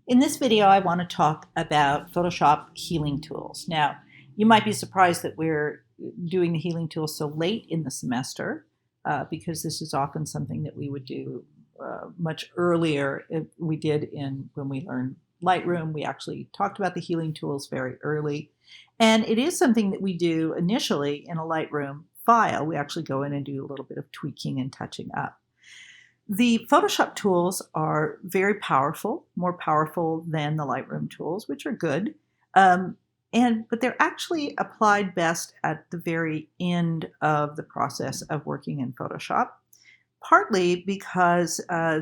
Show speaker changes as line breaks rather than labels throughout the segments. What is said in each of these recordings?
In this video, I want to talk about Photoshop healing tools. Now, you might be surprised that we're doing the healing tools so late in the semester because this is often something that we would do much earlier. We did when we learned Lightroom. We actually talked about the healing tools very early. And it is something that we do initially in a Lightroom file. We actually go in and do a little bit of tweaking and touching up. The Photoshop tools are very powerful, more powerful than the Lightroom tools, which are good. But they're actually applied best at the very end of the process of working in Photoshop, partly because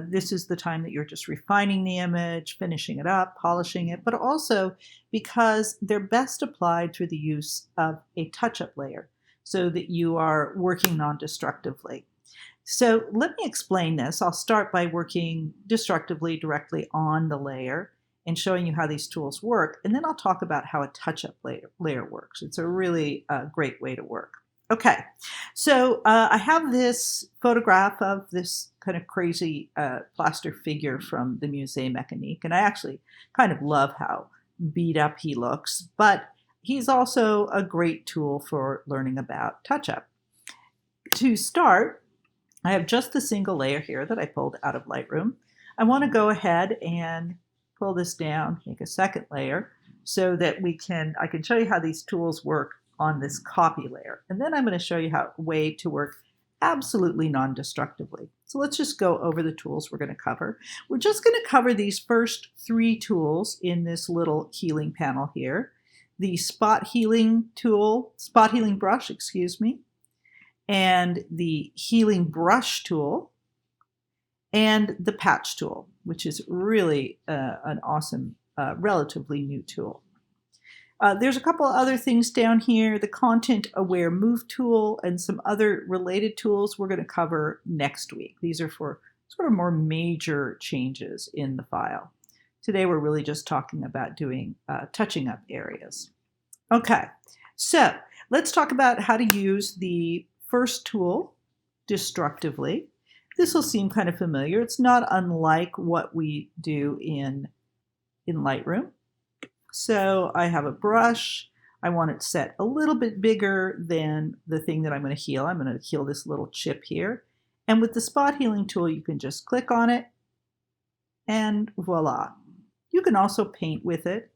this is the time that you're just refining the image, finishing it up, polishing it, but also because they're best applied through the use of a touch-up layer so that you are working non-destructively. So let me explain this. I'll start by working destructively directly on the layer and showing you how these tools work. And then I'll talk about how a touch-up layer works. It's a really great way to work. Okay, so I have this photograph of this kind of crazy plaster figure from the Musée Mécanique. And I actually kind of love how beat up he looks, but he's also a great tool for learning about touch-up. To start, I have just the single layer here that I pulled out of Lightroom. I want to go ahead and pull this down, make a second layer so that I can show you how these tools work on this copy layer. And then I'm going to show you a way to work absolutely non-destructively. So let's just go over the tools we're going to cover. We're just going to cover these first three tools in this little healing panel here. The spot healing brush, and the healing brush tool, and the patch tool, which is really an awesome, relatively new tool. There's a couple of other things down here, the content aware move tool and some other related tools we're going to cover next week. These are for sort of more major changes in the file. Today we're really just talking about doing touching up areas. Okay, so let's talk about how to use the first tool destructively. This will seem kind of familiar. It's not unlike what we do in Lightroom. So I have a brush. I want it set a little bit bigger than the thing that I'm going to heal. I'm going to heal this little chip here. And with the spot healing tool, you can just click on it and voila. You can also paint with it.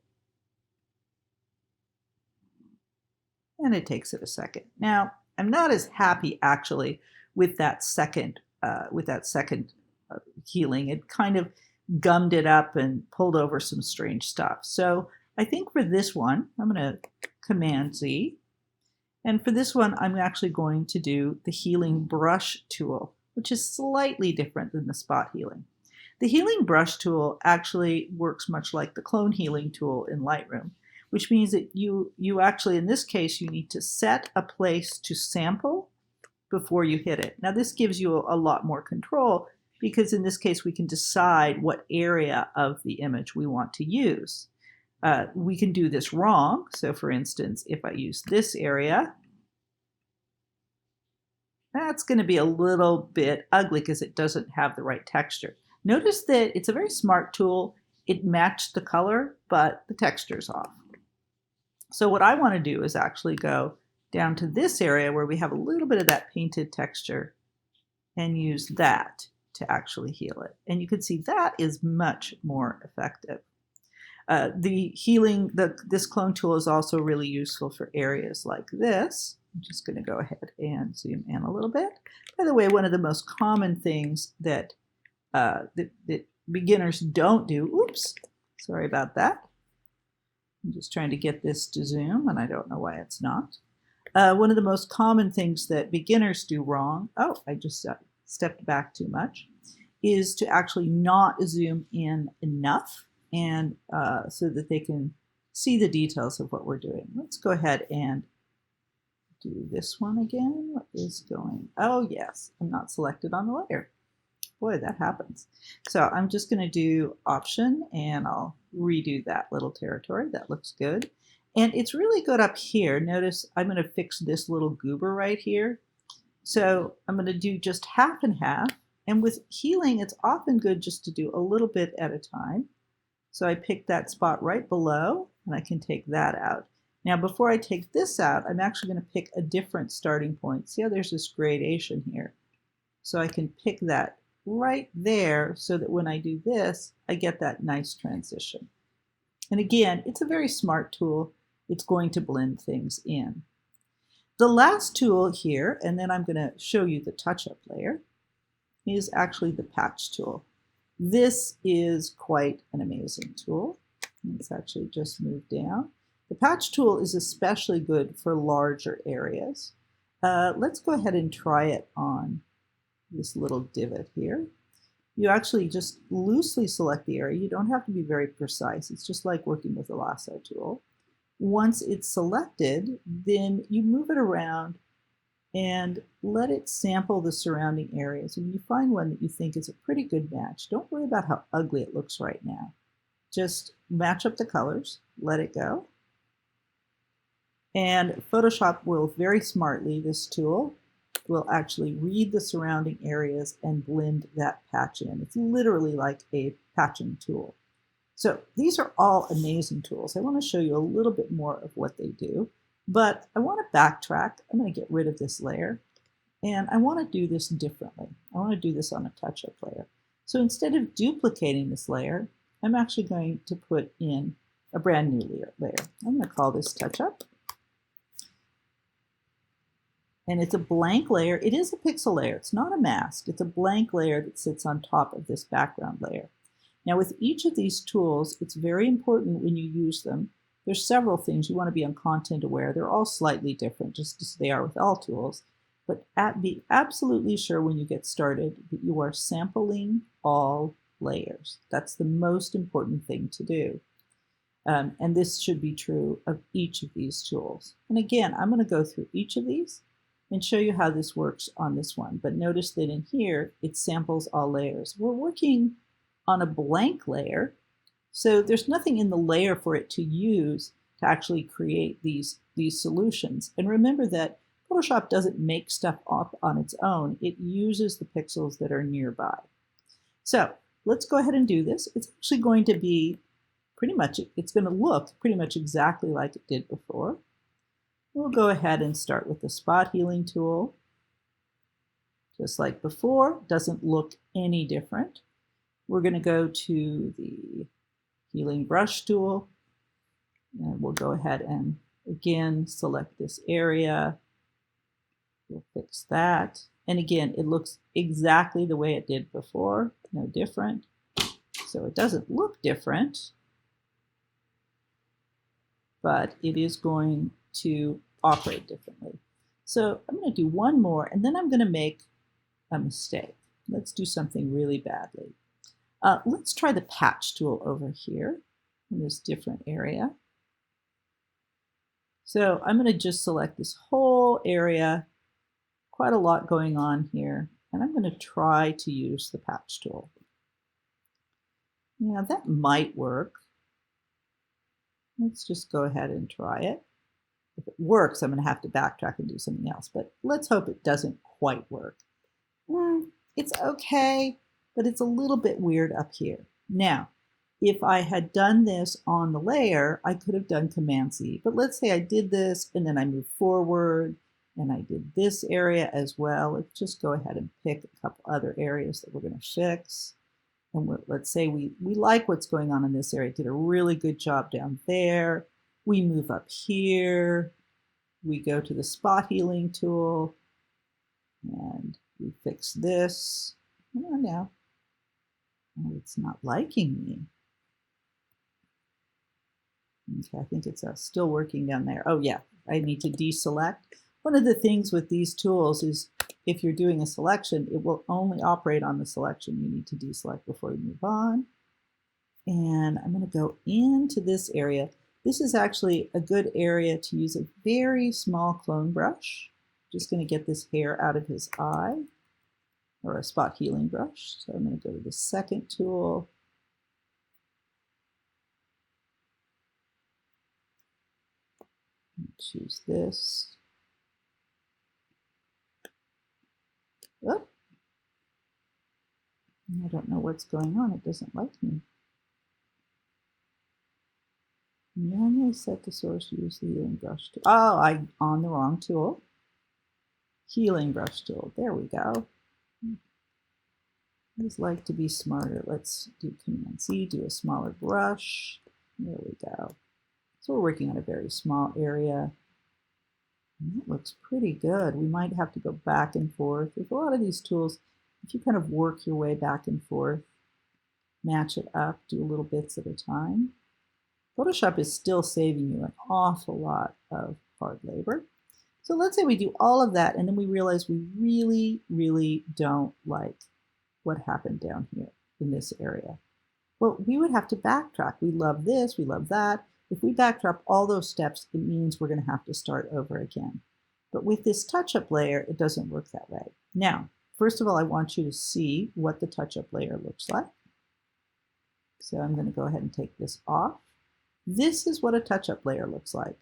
And it takes it a second. Now, I'm not as happy actually with that second healing. It kind of gummed it up and pulled over some strange stuff. So I think for this one, I'm going to Command Z. And for this one, I'm actually going to do the healing brush tool, which is slightly different than the spot healing. The healing brush tool actually works much like the clone healing tool in Lightroom, which means that you actually, in this case, you need to set a place to sample before you hit it. Now this gives you a lot more control because in this case we can decide what area of the image we want to use. We can do this wrong. So for instance, if I use this area, that's going to be a little bit ugly because it doesn't have the right texture. Notice that it's a very smart tool. It matched the color, but the texture's off. So what I want to do is actually go down to this area where we have a little bit of that painted texture and use that to actually heal it. And you can see that is much more effective. This clone tool is also really useful for areas like this. I'm just going to go ahead and zoom in a little bit. By the way, one of the most common things that beginners don't do, oops, sorry about that. I'm just trying to get this to zoom, and I don't know why it's not. One of the most common things that beginners do wrong, I just stepped back too much, is to actually not zoom in enough and so that they can see the details of what we're doing. Let's go ahead and do this one again. What is going? Oh yes, I'm not selected on the layer. Boy, that happens. So I'm just going to do Option and I'll redo that little territory. That looks good. And it's really good up here. Notice I'm going to fix this little goober right here. So I'm going to do just half and half. And with healing, it's often good just to do a little bit at a time. So I pick that spot right below, and I can take that out. Now, before I take this out, I'm actually going to pick a different starting point. See how there's this gradation here? So I can pick that right there so that when I do this, I get that nice transition. And again, it's a very smart tool. It's going to blend things in. The last tool here, and then I'm going to show you the touch-up layer, is actually the patch tool. This is quite an amazing tool. Let's actually just move down. The patch tool is especially good for larger areas. Let's go ahead and try it on this little divot here. You actually just loosely select the area. You don't have to be very precise. It's just like working with a lasso tool. Once it's selected, then you move it around and let it sample the surrounding areas. And when you find one that you think is a pretty good match, don't worry about how ugly it looks right now. Just match up the colors, let it go. And Photoshop will very smartly, this tool, will actually read the surrounding areas and blend that patch in. It's literally like a patching tool. So these are all amazing tools. I want to show you a little bit more of what they do, but I want to backtrack. I'm going to get rid of this layer, and I want to do this differently. I want to do this on a touch-up layer. So instead of duplicating this layer, I'm actually going to put in a brand new layer. I'm going to call this touch-up. And it's a blank layer. It is a pixel layer. It's not a mask. It's a blank layer that sits on top of this background layer. Now with each of these tools, it's very important when you use them. There's several things you want to be on content aware. They're all slightly different, just as they are with all tools. But be absolutely sure when you get started that you are sampling all layers. That's the most important thing to do. And this should be true of each of these tools. And again, I'm going to go through each of these and show you how this works on this one. But notice that in here, it samples all layers. We're working on a blank layer, so there's nothing in the layer for it to use to actually create these solutions. And remember that Photoshop doesn't make stuff up on its own. It uses the pixels that are nearby. So let's go ahead and do this. It's actually going to be it's going to look pretty much exactly like it did before. We'll go ahead and start with the spot healing tool. Just like before, doesn't look any different. We're going to go to the healing brush tool, and we'll go ahead and again select this area. We'll fix that. And again, it looks exactly the way it did before, no different. So it doesn't look different, but it is going to operate differently. So I'm going to do one more, and then I'm going to make a mistake. Let's do something really badly. Let's try the patch tool over here in this different area. So I'm going to just select this whole area, quite a lot going on here, and I'm going to try to use the patch tool. Yeah, that might work. Let's just go ahead and try it. If it works, I'm going to have to backtrack and do something else, but let's hope it doesn't quite work. It's okay, but it's a little bit weird up here. Now, if I had done this on the layer, I could have done Command-C, but let's say I did this and then I moved forward and I did this area as well. Let's just go ahead and pick a couple other areas that we're going to fix. And let's say we like what's going on in this area. Did a really good job down there. We move up here. We go to the spot healing tool and we fix this. Come on now. Oh, it's not liking me. Okay, I think it's still working down there. Oh yeah, I need to deselect. One of the things with these tools is if you're doing a selection, it will only operate on the selection. You need to deselect before you move on. And I'm going to go into this area. This is actually a good area to use a very small clone brush. Just going to get this hair out of his eye, or a spot healing brush. So I'm going to go to the second tool. Choose this. Oh, I don't know what's going on. It doesn't like me. I set the source, use the healing brush tool. Oh, I'm on the wrong tool. Healing brush tool. There we go. I just like to be smarter. Let's do Command C, do a smaller brush. There we go. So we're working on a very small area. And that looks pretty good. We might have to go back and forth. With a lot of these tools, if you kind of work your way back and forth, match it up, do little bits at a time, Photoshop is still saving you an awful lot of hard labor. So let's say we do all of that and then we realize we really, really don't like what happened down here in this area. Well, we would have to backtrack. We love this, we love that. If we backtrack all those steps, it means we're going to have to start over again. But with this touch-up layer, it doesn't work that way. Now, first of all, I want you to see what the touch-up layer looks like. So I'm going to go ahead and take this off. This is what a touch-up layer looks like.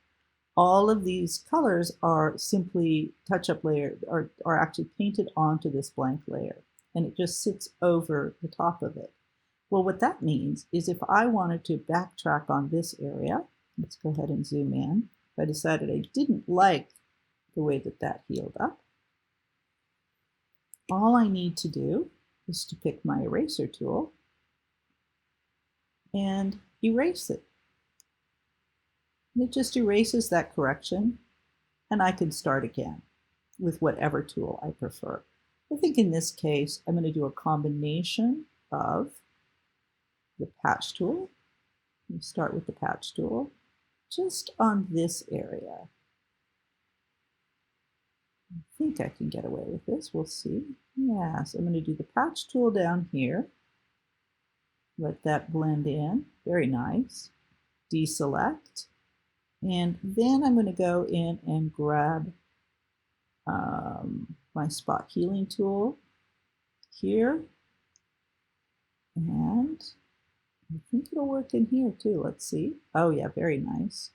All of these colors are simply touch-up layer, are actually painted onto this blank layer, and it just sits over the top of it. Well, what that means is if I wanted to backtrack on this area, let's go ahead and zoom in. If I decided I didn't like the way that that healed up, all I need to do is to pick my eraser tool and erase it. And it just erases that correction, and I can start again with whatever tool I prefer. I think in this case, I'm going to do a combination of the patch tool. We start with the patch tool just on this area. I think I can get away with this. We'll see. Yeah, so I'm going to do the patch tool down here. Let that blend in. Very nice. Deselect. And then I'm going to go in and grab my spot healing tool here. And I think it'll work in here too. Let's see. Oh yeah, very nice.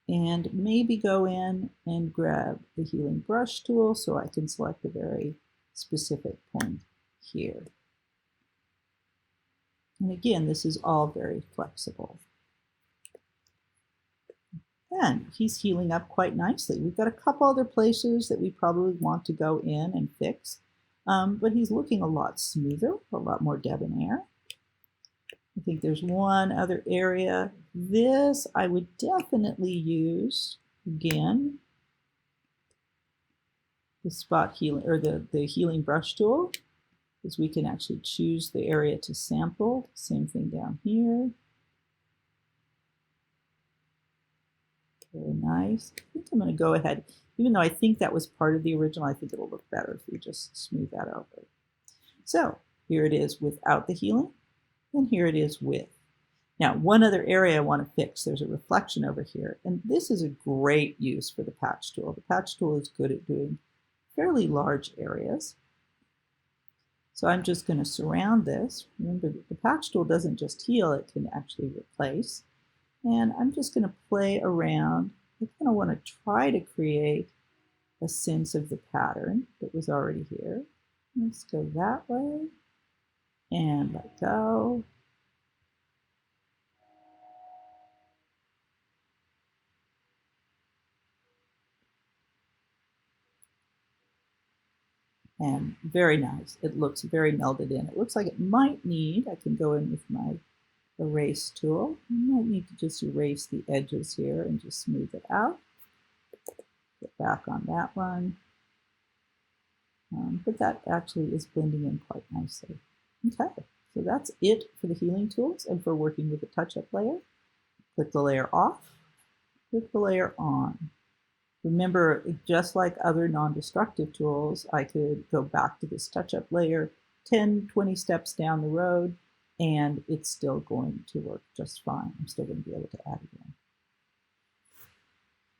And maybe go in and grab the healing brush tool so I can select a very specific point here. And again, this is all very flexible. And he's healing up quite nicely. We've got a couple other places that we probably want to go in and fix, but he's looking a lot smoother, a lot more debonair. I think there's one other area. This I would definitely use again, the spot healing or the healing brush tool, because we can actually choose the area to sample. Same thing down here. Very nice. I think I'm going to go ahead, even though I think that was part of the original, I think it'll look better if we just smooth that over. So here it is without the healing. And here it is with. Now, one other area I want to fix, there's a reflection over here, and this is a great use for the patch tool. The patch tool is good at doing fairly large areas. So I'm just going to surround this. Remember, the patch tool doesn't just heal, it can actually replace. And I'm just going to play around. I kind of want to try to create a sense of the pattern that was already here. Let's go that way. And let go. And very nice. It looks very melded in. It looks like it might need, I can go in with my erase tool. I might need to just erase the edges here and just smooth it out. Get back on that one. But that actually is blending in quite nicely. Okay, so that's it for the healing tools and for working with the touch-up layer. Click the layer off, click the layer on. Remember, just like other non-destructive tools, I could go back to this touch-up layer 10, 20 steps down the road, and it's still going to work just fine. I'm still going to be able to add it in.